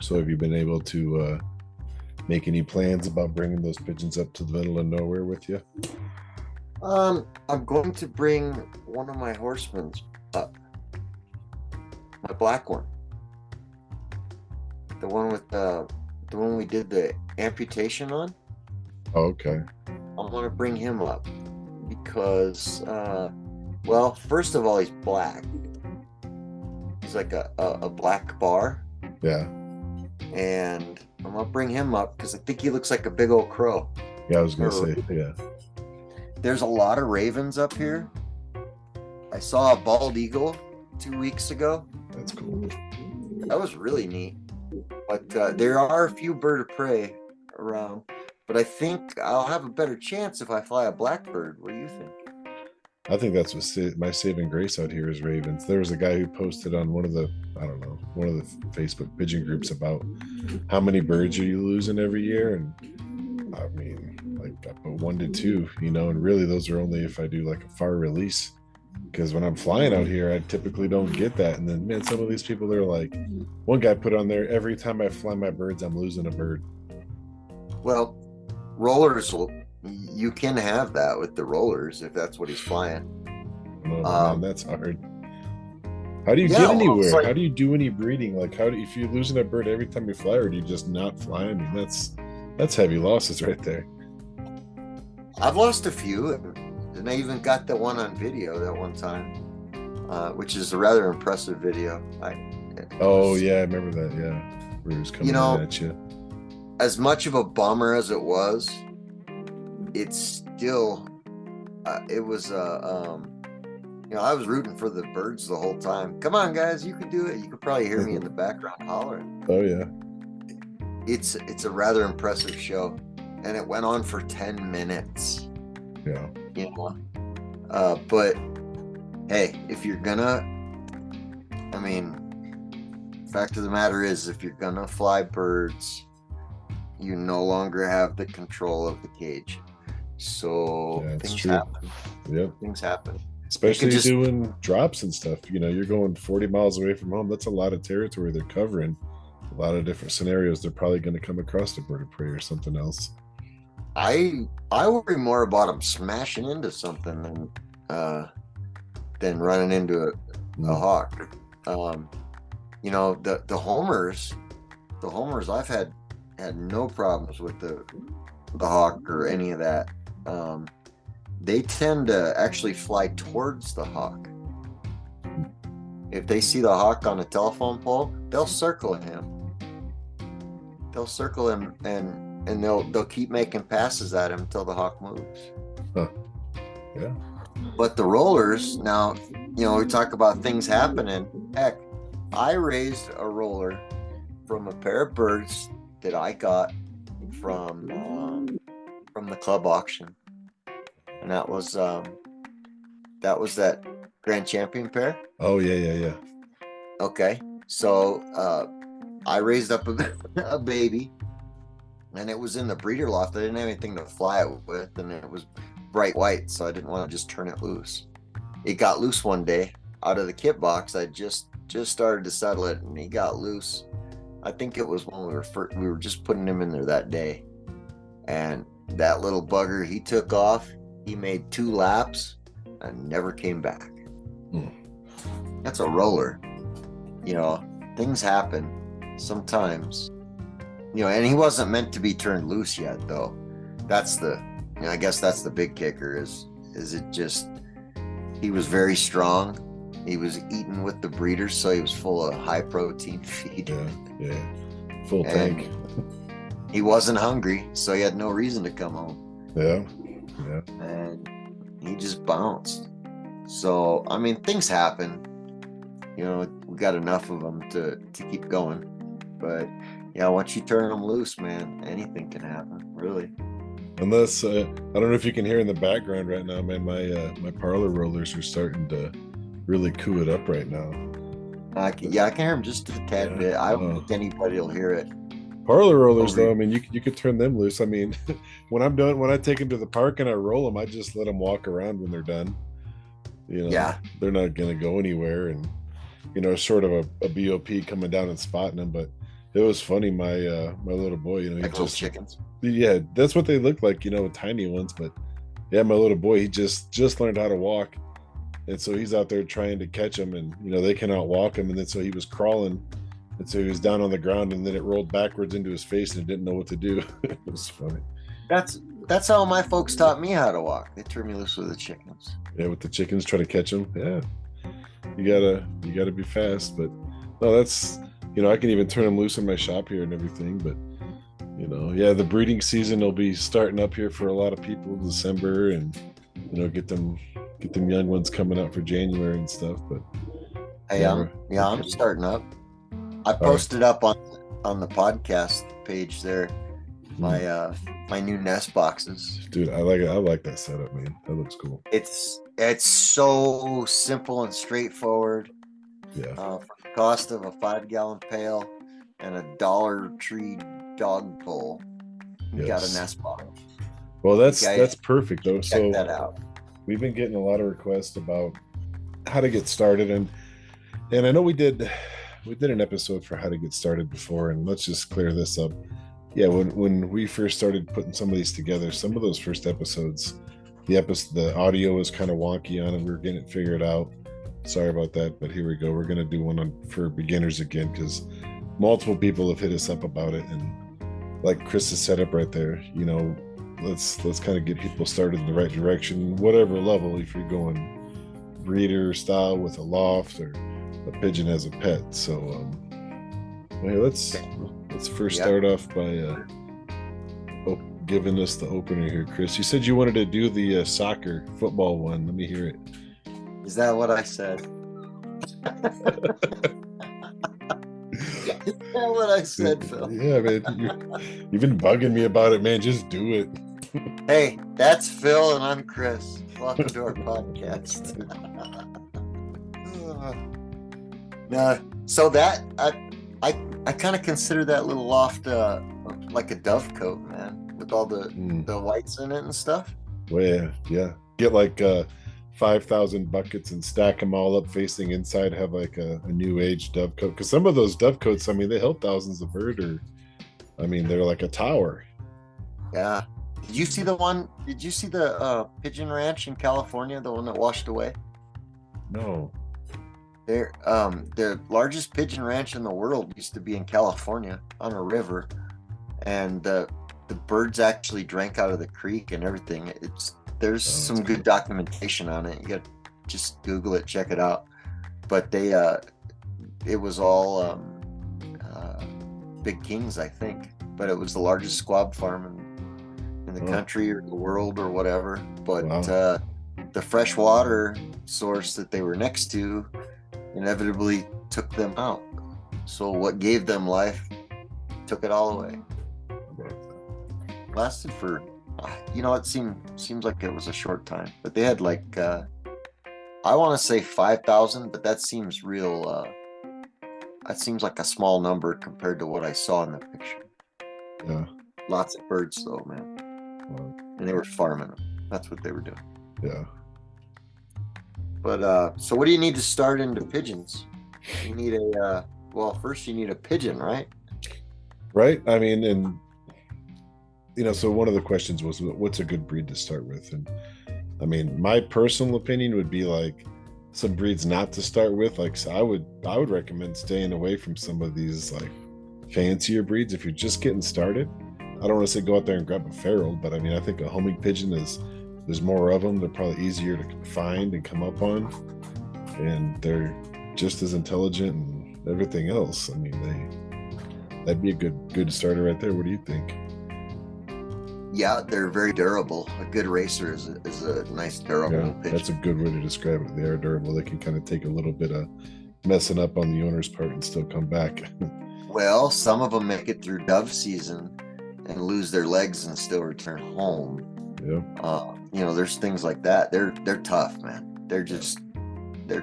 So have you been able to make any plans about bringing those pigeons up to the middle of nowhere with you? I'm going to bring one of my horsemen's up, my black one, the one with the one we did the amputation on. Oh, okay. I want to bring him up because, well, first of all, he's black. He's like a black bar, Yeah. and I'm gonna bring him up because I think he looks like a big old crow. Yeah, I was gonna Or say, yeah. there's a lot of ravens up here. I saw a bald eagle 2 weeks ago. That's cool. That was really neat. But there are a few bird of prey around. But I think I'll have a better chance if I fly a blackbird. What do you think? I think that's what my saving grace out here is ravens. There was a guy who posted on one of the, I don't know, one of the Facebook pigeon groups about how many birds are you losing every year, and I mean, like I put 1 to 2, and really those are only if I do like a far release. Because when I'm flying out here, I typically don't get that. And then, man, some of these people, they're like, one guy put on there, every time I fly my birds, I'm losing a bird. Well, rollers will. You can have that with the rollers if that's what he's flying. Oh man, Um, that's hard. How do you yeah, get well, it's anywhere? like How do you do any breeding? Like, how do if you're losing a bird every time you fly, or do you just not fly? I mean, that's heavy losses right there. I've lost a few, and I even got the one on video that one time, which is a rather impressive video. It Oh was, yeah, I remember that. Yeah, where he was you coming in know, at you. as much of a bummer as it was, it's still it was I was rooting for the birds the whole time. Come on, guys, you can do it. You could probably hear me in the background hollering. Oh yeah, It's a rather impressive show, and it went on for 10 minutes. yeah. You know, but hey, if you're gonna, I mean, fact of the matter is, if you're gonna fly birds, you no longer have the control of the cage. So Yeah, it's things true. happen. Yep. Things happen. It could Especially just doing drops and stuff. You're going 40 miles away from home. That's a lot of territory they're covering. A lot of different scenarios. They're probably going to come across a bird of prey or something else. I worry more about them smashing into something uh than running into a Mm. hawk. Um, the homers I've had no problems with the hawk or any of that. Um, they tend to actually fly towards the hawk. If they see the hawk on a telephone pole, they'll circle him. They'll circle him and they'll keep making passes at him until the hawk moves. Huh. Yeah. But the rollers, now, we talk about things happening. Heck, I raised a roller from a pair of birds that I got from the club auction, and that grand champion pair. Oh yeah, yeah, yeah. Okay, so I raised up a baby, and it was in the breeder loft. I didn't have anything to fly it with, and it was bright white, so I didn't want to just turn it loose. It got loose one day out of the kit box. I just started to settle it, and he got loose. I think it was when we were just putting him in there that day, and that little bugger, he took off. He made 2 laps and never came back. Mm. That's a roller. Things happen sometimes. And he wasn't meant to be turned loose yet, though. I guess that's the big kicker. Is it just he was very strong. He was eating with the breeders, so he was full of high protein feed. Yeah, yeah. Full And tank. he wasn't hungry, so he had no reason to come home. Yeah, yeah. And he just bounced. So, I mean, things happen. We got enough of them to keep going. But yeah, once you turn them loose, man, anything can happen, really. Unless I don't know if you can hear in the background right now, man. My parlor rollers are starting to really coo it up right now. I can hear him just a tad Yeah. bit. I don't think anybody will hear it. Parlor rollers, Over. though, I mean, you could turn them loose. I mean, when I take them to the park and I roll them, I just let them walk around when they're done. Yeah, They're not going to go anywhere, and sort of a BOP coming down and spotting them. But It was funny. My little boy, he Like little just chickens. yeah, that's what they look like, tiny ones. But yeah, my little boy, he just learned how to walk, and so he's out there trying to catch them, and they cannot walk him, and then so he was crawling, and so he was down on the ground, and then it rolled backwards into his face, and he didn't know what to do. It was funny. That's how my folks taught me how to walk. They turned me loose with the chickens. Yeah, with the chickens, try to catch them. Yeah, you gotta be fast, but no, that's I can even turn them loose in my shop here and everything, but yeah, the breeding season will be starting up here for a lot of people in December, and get them young ones coming out for January and stuff. But Hey, yeah, I'm starting up. I all right. posted up on the podcast page there my new nest boxes. Dude, I like it. I like that setup, man. That looks cool. It's so simple and straightforward. Yeah. For the cost of a 5-gallon pail and a Dollar Tree dog bowl, you got a nest box. Well, that's perfect though. Check So that out. we've been getting a lot of requests about how to get started, and I know we did an episode for how to get started before, and let's just clear this up. Yeah, when we first started putting some of these together, some of those first episodes, the audio was kind of wonky on it. We were getting it figured out. Sorry about that, but here we go. We're gonna do one for beginners again, because multiple people have hit us up about it, and like Chris's setup right there, let's kind of get people started in the right direction, whatever level. If you're going breeder style with a loft or a pigeon as a pet. So well, let's first start off by giving us the opener here, Chris. You said you wanted to do the soccer football one. Let me hear it. Is that what I said? Is that what I said, Phil? Yeah, man. You've been bugging me about it, man. Just do it. Hey, that's Phil and I'm Chris. Welcome to our podcast. So that I kind of consider that little loft like a dove coat, man, with all the whites in it and stuff. Well, yeah. Get like 5,000 buckets and stack them all up facing inside. Have like a new age dove coat, because some of those dove coats, they help thousands of bird, or they're like a tower. Yeah. Did you see the pigeon ranch in California, the one that washed away? No. The largest pigeon ranch in the world used to be in California on a river, and the birds actually drank out of the creek and everything. There's some good documentation on it. You got to just Google it, check it out. But it was all Big Kings, I think. But it was the largest squab farm in the country or the world or whatever. But the fresh water source that they were next to inevitably took them out. So what gave them life took it all away. Lasted for it seems like it was a short time, but they had like I want to say 5,000, but that seems real. That seems like a small number compared to what I saw in the picture. Yeah, lots of birds though, man. And they were farming them. That's what they were doing. Yeah. But so what do you need to start into pigeons? You need first you need a pigeon, right? Right. And so one of the questions was, what's a good breed to start with? And my personal opinion would be like some breeds not to start with. Like, so I would recommend staying away from some of these like fancier breeds if you're just getting started. I don't want to say go out there and grab a feral, but I think a homing pigeon there's more of them. They're probably easier to find and come up on, and they're just as intelligent and everything else. That'd be a good starter right there. What do you think? Yeah, they're very durable. A good racer is a nice durable pigeon. That's a good way to describe it. They are durable. They can kind of take a little bit of messing up on the owner's part and still come back. Well, some of them make it through dove season and lose their legs and still return home. Yeah. There's things like that. They're tough, man. They're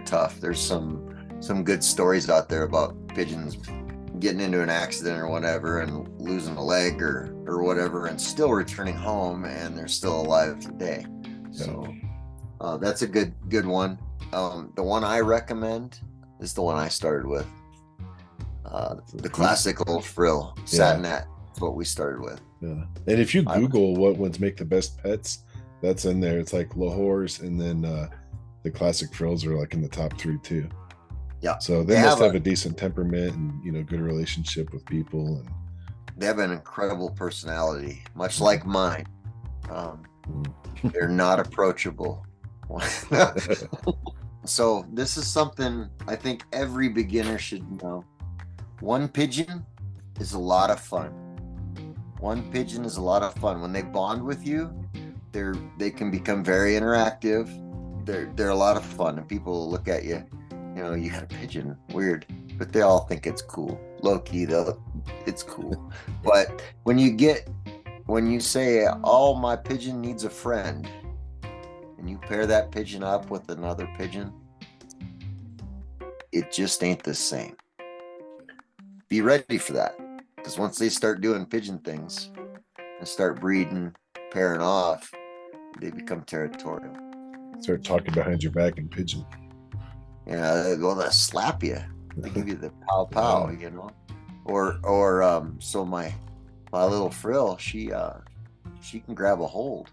tough. There's some good stories out there about pigeons getting into an accident or whatever and losing a leg or whatever and still returning home, and they're still alive today. So that's a good one. The one I recommend is the one I started with. The classic old frill, satinette. That's what we started with. Yeah. And if you Google what ones make the best pets, that's in there. It's like Lahores, and then the classic frills are like in the top 3 too. Yeah. So they must have a decent temperament and good relationship with people, and they have an incredible personality, much like mine. They're not approachable. So this is something I think every beginner should know. One pigeon is a lot of fun. One pigeon is a lot of fun. When they bond with you, they can become very interactive. They're a lot of fun, and people look at you, you got a pigeon, weird, but they all think it's cool. Low key though, it's cool. But when you say, "Oh, my pigeon needs a friend," and you pair that pigeon up with another pigeon, it just ain't the same. Be ready for that, because once they start doing pigeon things and start breeding, pairing off, they become territorial. Start talking behind your back in pigeon. Yeah, they'll slap you. They give you the pow pow, Or so my little frill, she can grab a hold,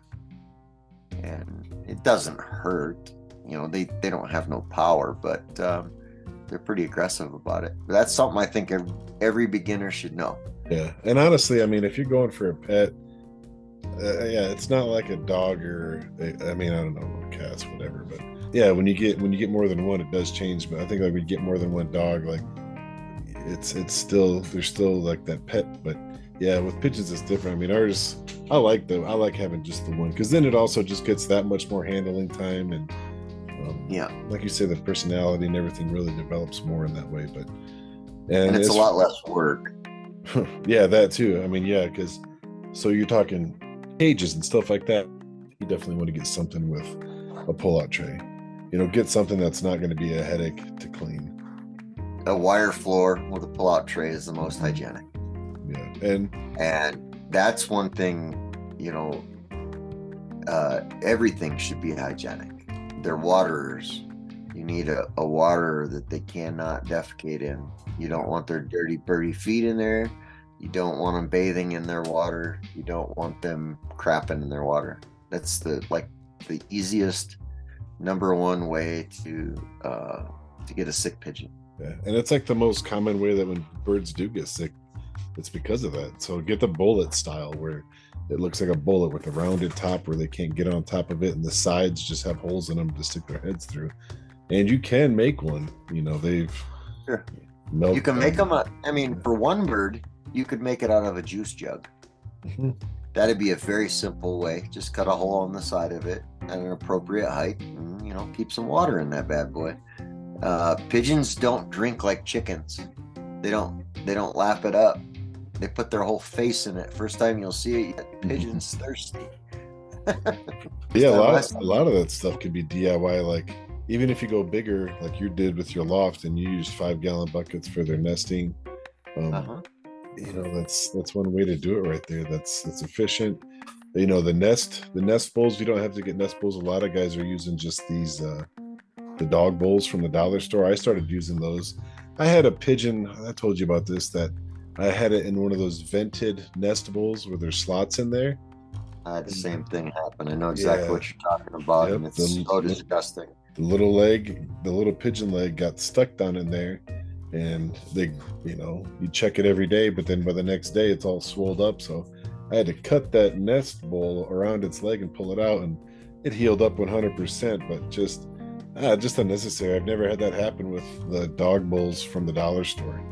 and it doesn't hurt. They don't have no power, but they're pretty aggressive about it. But that's something I think every beginner should know. Yeah, and honestly, I mean, if you're going for a pet, it's not like a dog or I don't know, cats, whatever. But yeah, when you get more than one, it does change. But I think like when you get more than one dog, like it's still, there's still like that pet. But yeah, with pigeons it's different. I mean, ours, I like having just the one, because then it also just gets that much more handling time, and like you say, the personality and everything really develops more in that way. But and it's a lot less work. Yeah, that too. I mean, yeah, because so you're talking cages and stuff like that. You definitely want to get something with a pull-out tray. Get something that's not going to be a headache to clean. A wire floor with a pull-out tray is the most hygienic. Yeah, and that's one thing. Everything should be hygienic. Their waterers. You need a waterer that they cannot defecate in. You don't want their dirty, birdie feet in there. You don't want them bathing in their water. You don't want them crapping in their water. That's the easiest number one way to get a sick pigeon. Yeah, and it's like the most common way that when birds do get sick, it's because of that. So get the bullet style, where it looks like a bullet with a rounded top where they can't get on top of it, and the sides just have holes in them to stick their heads through. And you can make one. They've sure. You can make them. For one bird, you could make it out of a juice jug. Mm-hmm. That'd be a very simple way. Just cut a hole on the side of it at an appropriate height, and keep some water in that bad boy. Pigeons don't drink like chickens. They don't lap it up. They put their whole face in it. First time you'll see it, pigeon's thirsty. Yeah, a lot of that stuff can be DIY. Like, even if you go bigger, like you did with your loft, and you used 5-gallon buckets for their nesting, that's one way to do it right there. That's efficient. The nest bowls, you don't have to get nest bowls. A lot of guys are using just these the dog bowls from the dollar store. I started using those. I had a pigeon, I told you about this, that I had it in one of those vented nest bowls where there's slots in there. I had the same thing happen. I know exactly what you're talking about. Yep, and it's so disgusting. The little pigeon leg got stuck down in there, and they, you check it every day, but then by the next day it's all swolled up. So I had to cut that nest bowl around its leg and pull it out, and it healed up 100%, but just unnecessary. I've never had that happen with the dog bowls from the dollar store.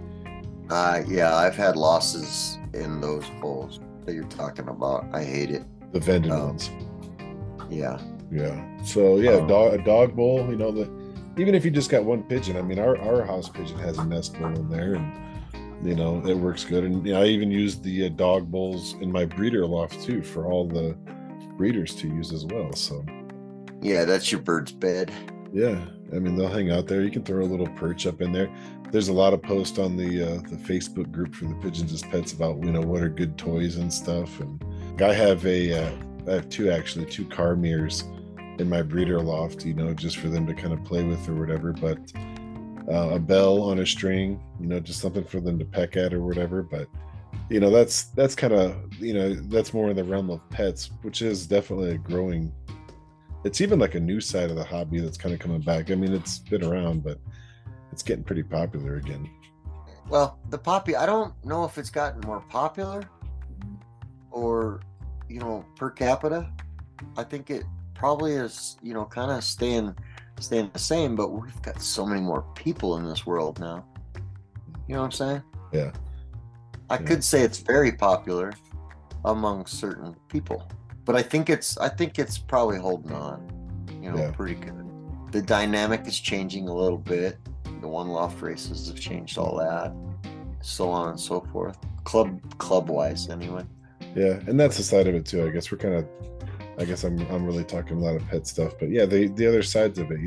I've had losses in those bowls that you're talking about. I hate it. The vended ones. Yeah. So a dog bowl, even if you just got one pigeon, our house pigeon has a nest bowl in there, and it works good. And I even use the dog bowls in my breeder loft too, for all the breeders to use as well. So yeah, that's your bird's bed. Yeah, they'll hang out there. You can throw a little perch up in there. There's a lot of posts on the Facebook group for the Pigeons as Pets about what are good toys and stuff. And I have two car mirrors in my breeder loft, just for them to kind of play with or whatever. But a bell on a string, just something for them to peck at or whatever. But that's kind of, that's more in the realm of pets, which is definitely a growing. It's even like a new side of the hobby that's kind of coming back. I mean, it's been around, but it's getting pretty popular again. Well, I don't know if it's gotten more popular or, per capita. I think it probably is, kind of staying the same, but we've got so many more people in this world now. You know what I'm saying? Yeah. I could say it's very popular among certain people, but I think it's probably holding on, pretty good. The dynamic is changing a little bit. The one loft races have changed all that, so on and so forth. Club wise, anyway. Yeah, and that's the side of it too. I guess I'm really talking a lot of pet stuff, but yeah, the other sides of it,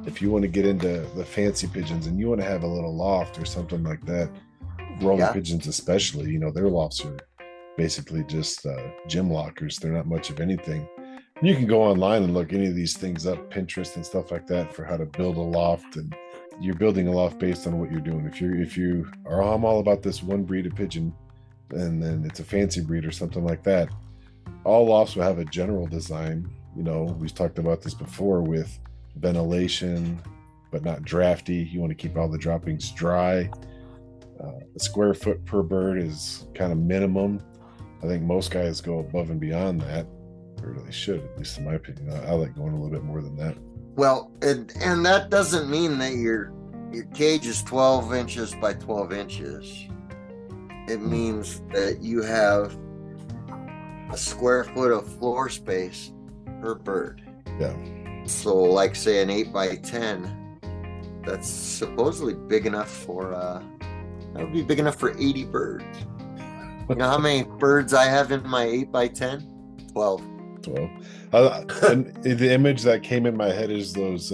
if you want to get into the fancy pigeons and you want to have a little loft or something like that, rolling pigeons especially, their lofts are basically just gym lockers. They're not much of anything. You can go online and look any of these things up, Pinterest and stuff like that, for how to build a loft, and you're building a loft based on what you're doing. If you are, oh, I'm all about this one breed of pigeon, and then it's a fancy breed or something like that, all lofts will have a general design. We've talked about this before with ventilation, but not drafty. You want to keep all the droppings dry. The square foot per bird is kind of minimum. I think most guys go above and beyond that, or they should, at least in my opinion. I like going a little bit more than that. Well, and that doesn't mean that your cage is 12 inches by 12 inches. It means that you have a square foot of floor space per bird. Yeah. So, like, say an 8 by 10, that's supposedly big enough for that would be big enough for 80 birds. You know how many birds I have in my 8 by 10? 12. And the image that came in my head is those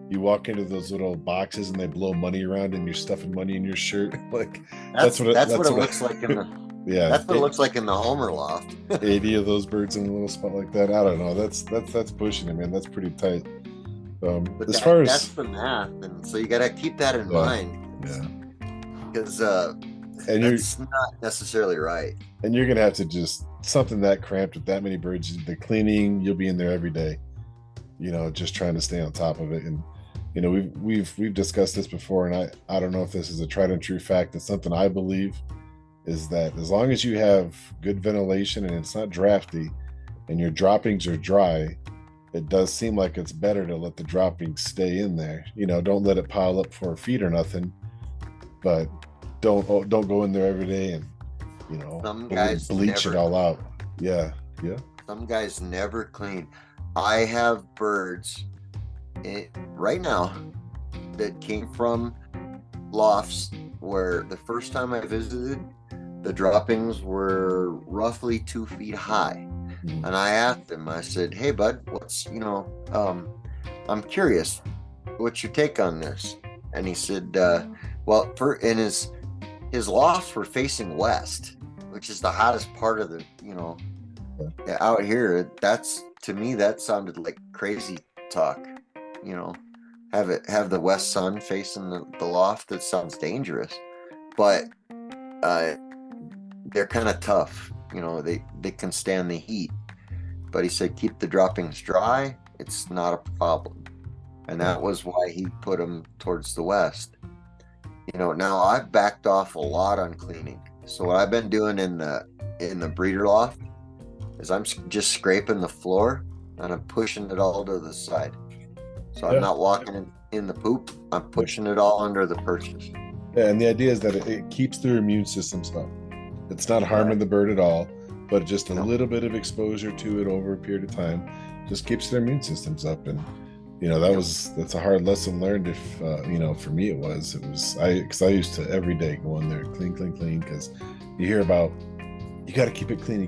you walk into those little boxes and they blow money around and you're stuffing money in your shirt. Like that's what it looks like in the that's what it looks like in the Homer loft. 80 of those birds in a little spot like that. I don't know. That's pushing it, man. That's pretty tight. But that's the math, and so you got to keep that in mind. Yeah. Because that's not necessarily right. And you're gonna have to just something that cramped with that many birds. The cleaning, you'll be in there every day. Just trying to stay on top of it. And we've discussed this before, and I don't know if this is a tried and true fact. It's something I believe is that as long as you have good ventilation and it's not drafty, and your droppings are dry, it does seem like it's better to let the droppings stay in there. Don't let it pile up for a feed or nothing, but don't go in there every day and some guys bleach it all out. Yeah. Some guys never clean. I have birds right now that came from lofts where the first time I visited, the droppings were roughly 2 feet high. And I asked him, I said, hey bud, what's I'm curious, what's your take on this? And he said, well, his lofts were facing west, which is the hottest part of the out here. That's, to me, that sounded like crazy talk. Have the west sun facing the loft. That sounds dangerous, but they're kind of tough. They can stand the heat. But he said keep the droppings dry. It's not a problem, and that was why he put them towards the west. Now I've backed off a lot on cleaning. So what I've been doing in the breeder loft is I'm just scraping the floor and I'm pushing it all to the side. So I'm not walking in the poop. I'm pushing it all under the perches. Yeah, and the idea is that it keeps their immune systems up. It's not harming the bird at all, but just a little bit of exposure to it over a period of time just keeps their immune systems up. And that's a hard lesson learned. If for me because I used to every day go in there clean, because you hear about you got to keep it clean.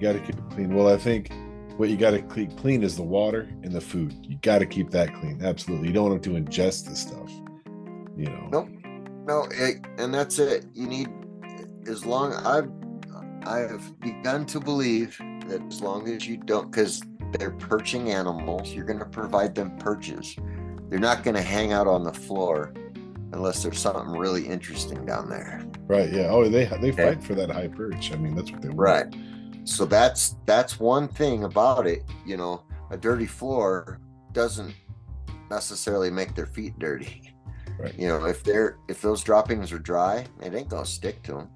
Well, I think what you got to keep clean is the water and the food. You got to keep that clean. Absolutely. You don't want to ingest this stuff. No, and that's it. You need, as long I've begun to believe that as long as you don't, because they're perching animals, you're going to provide them perches. They're not going to hang out on the floor unless there's something really interesting down there. Right. Yeah. Oh, they Okay. fight for that high perch. I mean, that's what they want. Right. So that's one thing about it. A dirty floor doesn't necessarily make their feet dirty. Right. If those droppings are dry, it ain't gonna stick to them.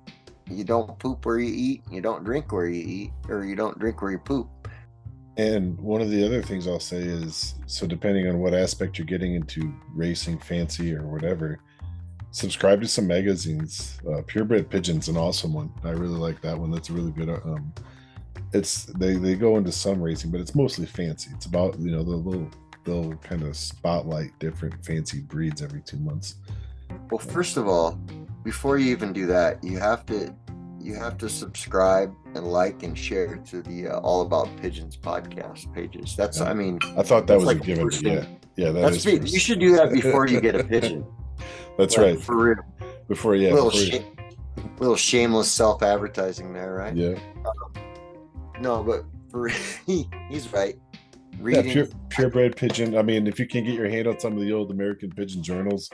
You don't poop where you eat. You don't drink where you eat, or you don't drink where you poop. And one of the other things I'll say is, so depending on what aspect you're getting into, racing, fancy, or whatever, subscribe to some magazines. Purebred Pigeon's an awesome one. I really like that one. That's a really good. It's they go into some racing, but it's mostly fancy. It's about they'll kind of spotlight different fancy breeds every 2 months. Well, first of all, before you even do that, you have to subscribe and like and share to the All About Pigeons podcast pages. That's Yeah. I mean, I thought that was like a given. Yeah, you should do that before you get a pigeon. That's right. For real. Before, yeah. Little shameless self-advertising there, right? Yeah. No, but he's right. Reading. Yeah, purebred pigeon. I mean, if you can get your hand on some of the old American Pigeon journals,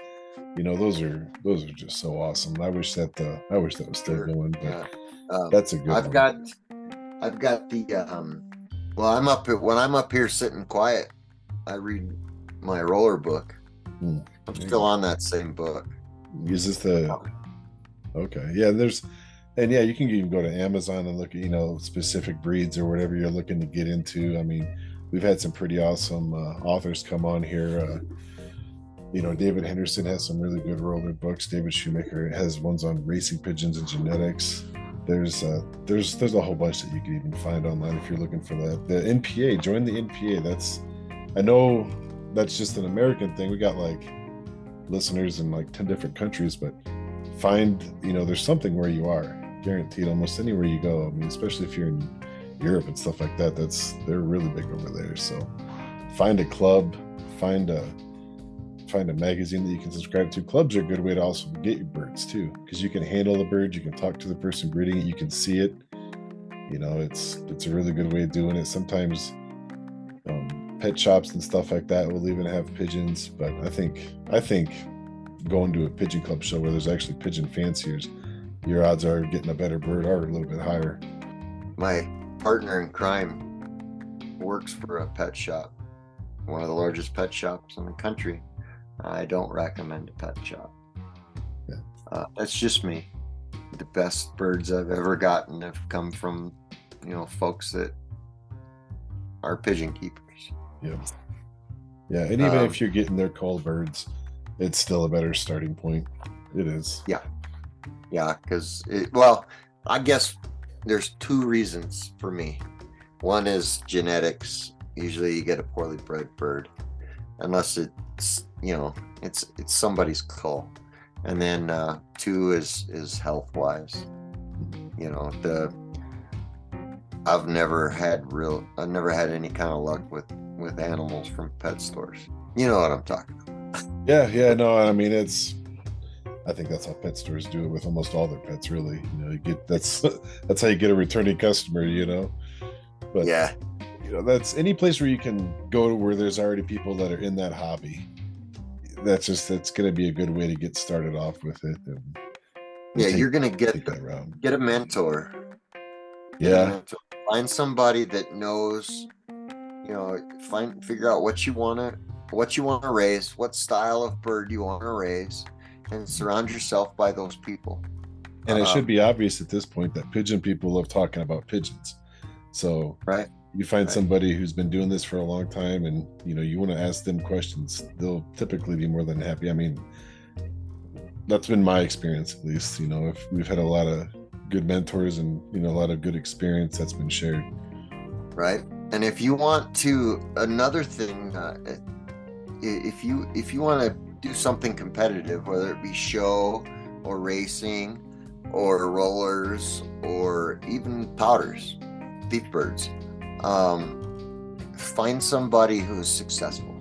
those are just so awesome. I wish that was still going, but that's a good I've one. I've got the when I'm up here sitting quiet, I read my roller book. I'm still on that same book. Is this okay? Yeah, you can even go to Amazon and look at specific breeds or whatever you're looking to get into. I mean, we've had some pretty awesome authors come on here. David Henderson has some really good roller books. David Shoemaker has ones on racing pigeons and genetics. There's a whole bunch that you can even find online if you're looking for that. The NPA, join the NPA. I know that's just an American thing. We got like listeners in like 10 different countries, but there's something where you are, guaranteed, almost anywhere you go. I mean, especially if you're in Europe and stuff like that, they're really big over there. So find a club, find a magazine that you can subscribe to. Clubs are a good way to also get your birds too, because you can handle the bird, you can talk to the person breeding it, you can see it. It's a really good way of doing it. Sometimes pet shops and stuff like that will even have pigeons, but I think going to a pigeon club show where there's actually pigeon fanciers, your odds are getting a better bird are a little bit higher. My partner in crime works for a pet shop, one of the largest pet shops in the country. I don't recommend a pet shop. Yeah. That's just me. The best birds I've ever gotten have come from, folks that are pigeon keepers. Yeah. Yeah. And even if you're getting their cull birds, it's still a better starting point. It is. Yeah. Yeah. Because, I guess there's two reasons for me. One is genetics. Usually you get a poorly bred bird, unless it's somebody's cull. And then two is health wise. I've never had any kind of luck with animals from pet stores. You know what I'm talking about. Yeah, no, I mean, I think that's how pet stores do it with almost all their pets, really. That's how you get a returning customer, But yeah, that's any place where you can go to where there's already people that are in that hobby. That's going to be a good way to get started off with it. You're going to get a mentor. Yeah. Find somebody that knows, figure out what you want to raise, what style of bird you want to raise, and surround yourself by those people. And it should be obvious at this point that pigeon people love talking about pigeons. So right. You find somebody who's been doing this for a long time and, you want to ask them questions, they'll typically be more than happy. I mean, that's been my experience, at least. If we've had a lot of good mentors and, a lot of good experience that's been shared. Right. And if you want to, another thing, if you want to do something competitive, whether it be show or racing or rollers or even powders, beef birds, find somebody who's successful.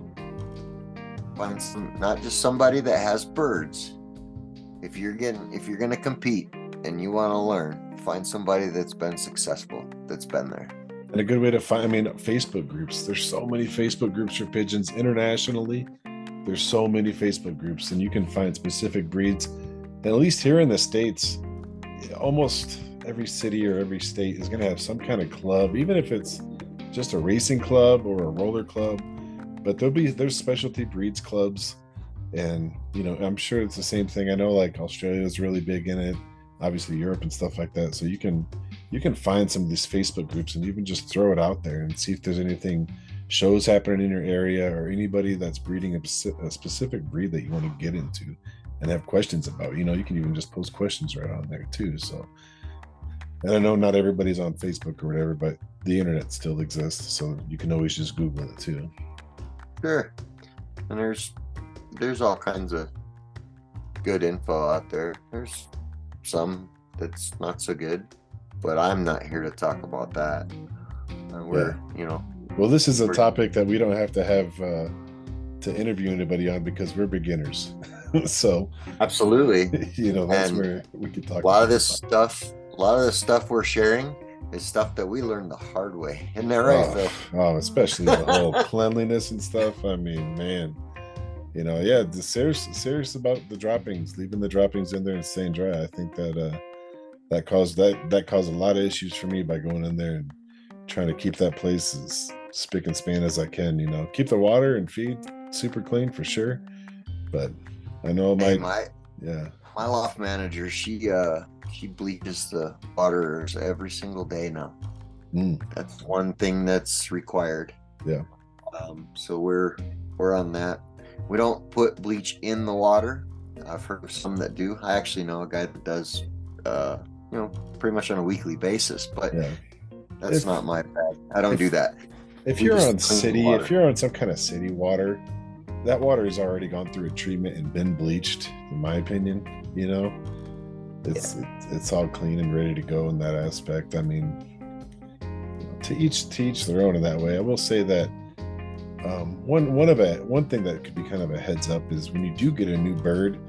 Not just somebody that has birds. If you're going to compete and you want to learn, find somebody that's been successful, that's been there. And a good way to find, Facebook groups. There's so many Facebook groups for pigeons internationally. there's so many Facebook groups, and you can find specific breeds. And at least here in the States, almost every city or every state is going to have some kind of club, even if it's just a racing club or a roller club. But there's specialty breeds clubs, and I'm sure it's the same thing. I know like Australia is really big in it, obviously Europe and stuff like that. So you can find some of these Facebook groups, and you can just throw it out there and see if there's anything, shows happening in your area, or anybody that's breeding a specific breed that you want to get into and have questions about. You can even just post questions right on there too. So, and I know not everybody's on Facebook or whatever, but the internet still exists, so you can always just Google it too. Sure. And there's all kinds of good info out there. There's some that's not so good, but I'm not here to talk about that. Well, this is a topic that we don't have to interview anybody on, because we're beginners. So absolutely, that's where we could talk. A lot of this stuff we're sharing is stuff that we learned the hard way. Isn't that right, Phil? Oh, especially the whole cleanliness and stuff. I mean, man, serious about the droppings, leaving the droppings in there and staying dry. I think that caused a lot of issues for me by going in there and trying to keep that place as spick and span as I can. Keep the water and feed super clean for sure. But I know my loft manager, she bleaches the waters every single day now. That's one thing that's required. Yeah. So we're on that. We don't put bleach in the water. I've heard of some that do. I actually know a guy that does pretty much on a weekly basis, but that's not my bag. I don't do that. If you're on some kind of city water, that water has already gone through a treatment and been bleached, in my opinion. It's all clean and ready to go in that aspect. I mean, to each their own in that way. I will say that one thing that could be kind of a heads up is when you do get a new bird,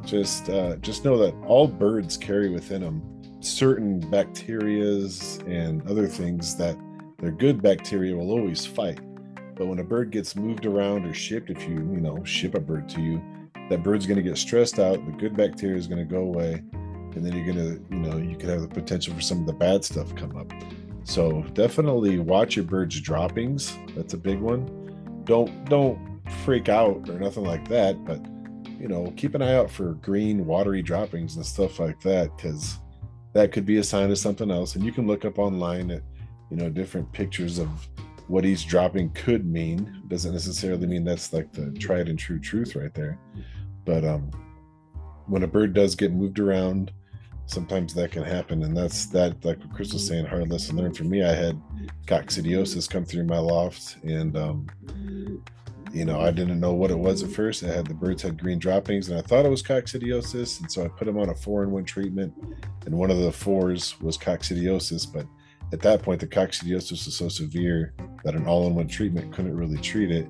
just know that all birds carry within them certain bacterias and other things that their good bacteria will always fight. But when a bird gets moved around or shipped, if you ship a bird to you, that bird's going to get stressed out. The good bacteria is going to go away, and then you're going to, you could have the potential for some of the bad stuff come up. So definitely watch your bird's droppings. That's a big one. Don't freak out or nothing like that, but keep an eye out for green, watery droppings and stuff like that, because that could be a sign of something else. And you can look up online at different pictures of what each dropping could mean. Doesn't necessarily mean that's like the tried and true truth right there. But when a bird does get moved around, sometimes that can happen. And that's like what Chris was saying, hard lesson learned for me. I had coccidiosis come through my loft, and I didn't know what it was at first. The birds had green droppings, and I thought it was coccidiosis, and so I put them on a 4-in-1 treatment, and one of the 4s was coccidiosis. But at that point, the coccidiosis was so severe that an all-in-one treatment couldn't really treat it.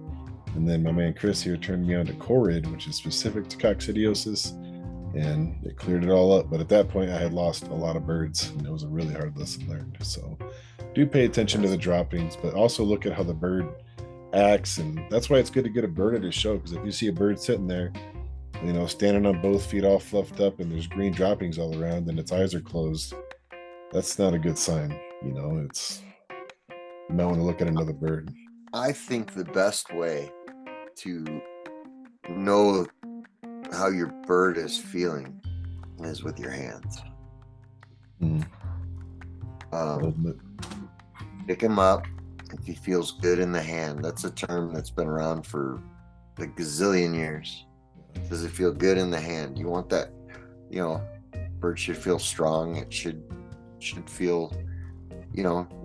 And then my man Chris here turned me on to Corid, which is specific to coccidiosis, and it cleared it all up. But at that point, I had lost a lot of birds, and it was a really hard lesson learned. So do pay attention to the droppings, but also look at how the bird acts. And that's why it's good to get a bird at a show, because if you see a bird sitting there, standing on both feet all fluffed up, and there's green droppings all around, and its eyes are closed, that's not a good sign. It's, you might want to look at another bird. I think the best way to know how your bird is feeling is with your hands. Pick him up if he feels good in the hand. That's a term that's been around for a gazillion years. Does it feel good in the hand? You want that, bird should feel strong. It should feel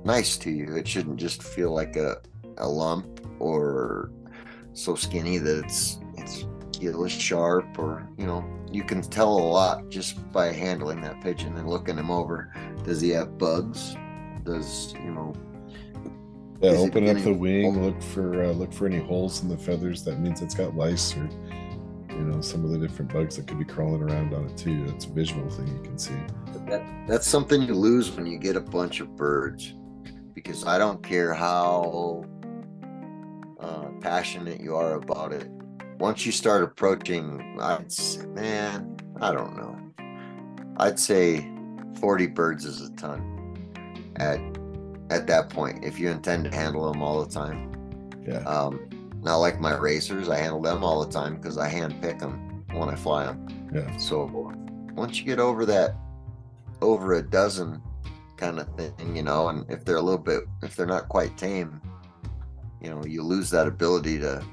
nice to you. It shouldn't just feel like a lump, or so skinny that its keel is sharp, or you can tell a lot just by handling that pigeon and looking him over. Does he have bugs? Does open up the wing, look for any holes in the feathers. That means it's got lice, or some of the different bugs that could be crawling around on it too. That's a visual thing you can see. That's something you lose when you get a bunch of birds, because I don't care how passionate you are about it. once you start approaching, man, I don't know. I'd say 40 birds is a ton at that point, if you intend to handle them all the time. Yeah. Not like my racers, I handle them all the time because I hand pick them when I fly them. Yeah. So once you get over a dozen kind of thing, you know, and if they're not quite tame, you know, you lose that ability to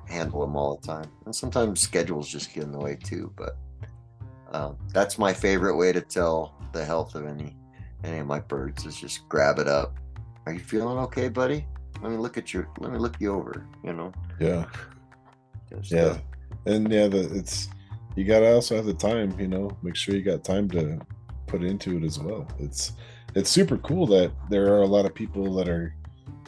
handle them all the time. And sometimes schedules just get in the way too. But that's my favorite way to tell the health of any of my birds, is just grab it up. Are you feeling okay, buddy? Let me look you over, you know? Yeah. Just, Yeah. And yeah, you gotta also have the time, you know, make sure you got time to put into it as well. It's super cool that there are a lot of people that are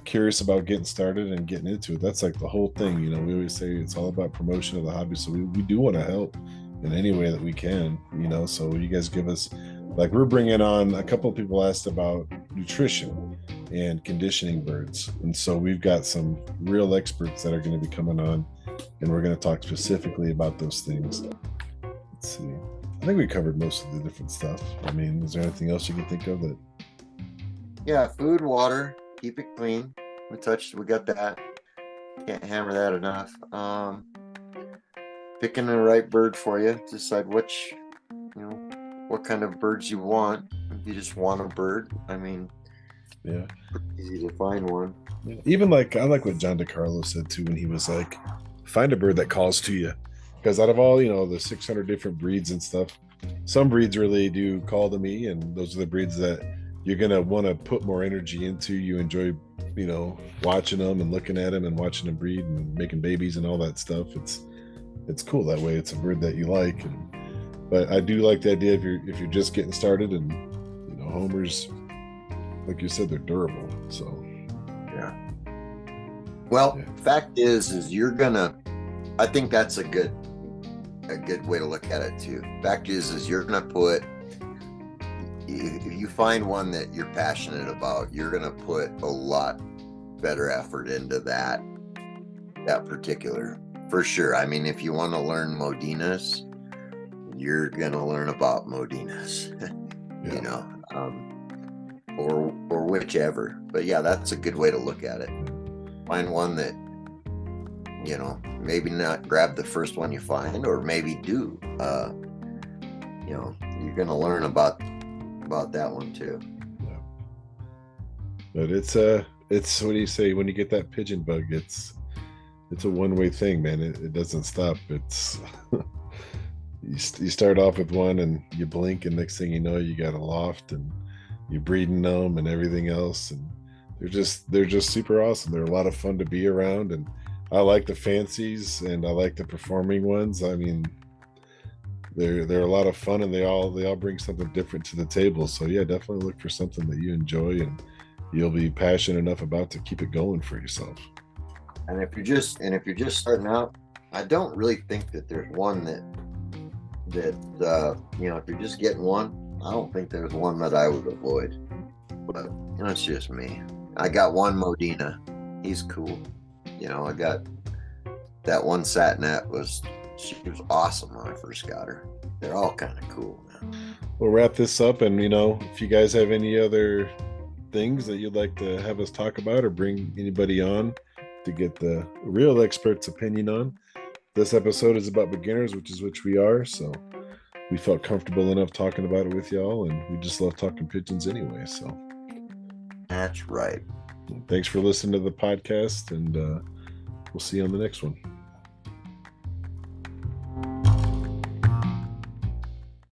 curious about getting started and getting into it. That's like the whole thing, you know. We always say it's all about promotion of the hobby, so we do want to help in any way that we can, you know. So you guys give us, like, we're bringing on, a couple of people asked about nutrition and conditioning birds, and so we've got some real experts that are going to be coming on, and we're going to talk specifically about those things. Let's see, I think we covered most of the different stuff. I mean, is there anything else you can think of that? Yeah, food, water, keep it clean. We got that. Can't hammer that enough. Picking the right bird for you. Decide what kind of birds you want. If you just want a bird, I mean, Yeah, easy to find one. yeah. Even like, I like what John DeCarlo said too, when he was like, find a bird that calls to you, because out of all, you know, the 600 different breeds and stuff, some breeds really do call to me, and those are the breeds that you're gonna want to put more energy into. You enjoy, you know, watching them and looking at them and watching them breed and making babies and all that stuff. It's cool that way. It's a bird that you like. But I do like the idea, if you're just getting started, and you know, homers, like you said, they're durable. So yeah. Well, fact is I think that's a good way to look at it too. Fact is you're gonna put, if you find one that you're passionate about, you're gonna put a lot better effort into that particular, for sure. I mean, if you want to learn Modinas, you're gonna learn about Modinas, you know, or whichever. But yeah, that's a good way to look at it. Find one that, you know, maybe not grab the first one you find, or maybe do. You know, you're gonna learn about that one too. Yeah. But it's what do you say, when you get that pigeon bug, it's a one-way thing, man. It doesn't stop. It's you start off with one and you blink, and next thing you know, you got a loft and you're breeding them and everything else, and they're just super awesome. They're a lot of fun to be around, and I like the fancies and I like the performing ones. I mean, they're a lot of fun, and they all bring something different to the table. So yeah, definitely look for something that you enjoy and you'll be passionate enough about to keep it going for yourself. And if you're just starting out, I don't really think that there's one that you know, if you're just getting one, I don't think there's one that I would avoid. But you know, it's just me. I got one Modena. He's cool. You know, I got that one Satnet, she was awesome when I first got her. They're all kind of cool, man. We'll wrap this up, and you know, if you guys have any other things that you'd like to have us talk about, or bring anybody on to get the real expert's opinion on, this episode is about beginners, which we are. So we felt comfortable enough talking about it with y'all, and we just love talking pigeons anyway. So that's right. Thanks for listening to the podcast, and we'll see you on the next one.